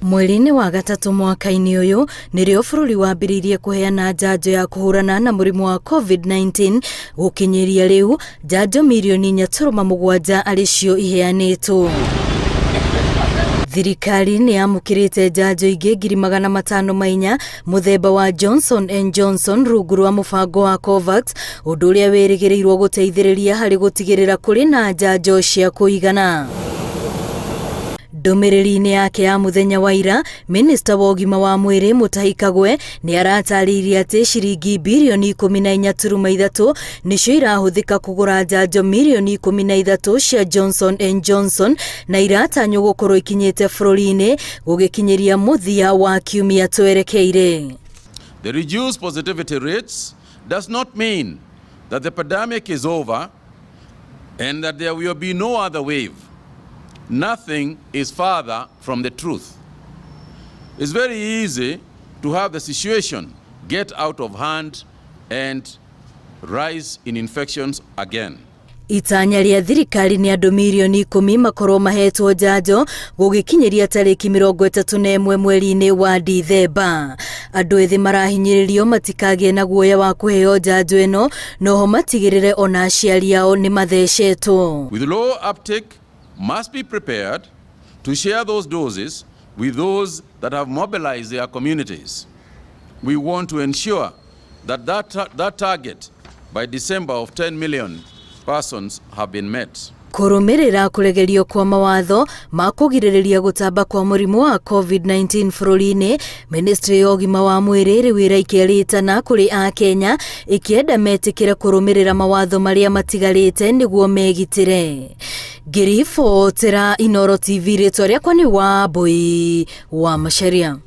Mweri-inĩ wa gatatũ mwaka-inĩ ũyũ nĩrĩo bũrũri wambĩrĩirie kũheana njanjo ya kũhũrana na mũrimũ wa COVID-19. Gũkinyĩria rĩu njanjo mirioni 4.7 arĩcio iheanĩtwo. Thirikari nĩ yamũkĩrĩte njanjo ingĩ 504 mũthemba wa Johnson & Johnson rungu rwa mũbango wa COVAX, ũndũ ũrĩa wĩrĩgĩrĩirwo gũteithĩrĩria harĩ gũtigĩrĩra kũrĩ na njanjo cia kũigana. Ndũmĩrĩri-inĩ yake ya mũthenya wa ira, Minista wa ũgima wa mwĩrĩ Mũtahi Kagwe nĩ aratarĩirie atĩ ciringi birioni 14.3 nĩcio irahũthĩka kũgũra njanjo mirioni 13 cia Johnson & Johnson na iratanywo gũkorwo ikinyĩte bũrũri-inĩ gũgĩkinyĩria mũthia wa kiumia twerekeire. The reduced positivity rates does not mean that the pandemic is over and that there will be no other wave. Nothing is farther from the truth. It's very easy to have the situation get out of hand and rise in infections again. Itanya rĩa thirikari nĩ andũ mirioni 10 makorwo mahetwo njanjo gũgĩkinyĩria tarĩki 31 mweri-inĩ wa Dithemba. Andũ ethĩ marahinyĩrĩrio matikagĩe na guoya wa kũheo njanjo ĩno, noho matigĩrĩre ona aciari ao nĩ mathecetwo. With low uptake, must be prepared to share those doses with those that have mobilized their communities. We want to ensure that that target by December of 10 million persons have been met. Kũrũmĩrĩra kũregerio kwa mawatho ma kũgirĩrĩria gũtamba kwa mũrimũ wa COVID-19 bũrũri-inĩ, Ministry ya ũgima wa mwĩrĩ rĩu ĩraikĩrĩtana kũrĩ Akenya ĩkĩenda metĩkĩre kũrũmĩrĩra mawatho marĩa matigarĩte nĩguo megitĩre. Ngĩribotera Inooro TV, rĩtwa rĩakwa nĩ Wambui wa Macharia.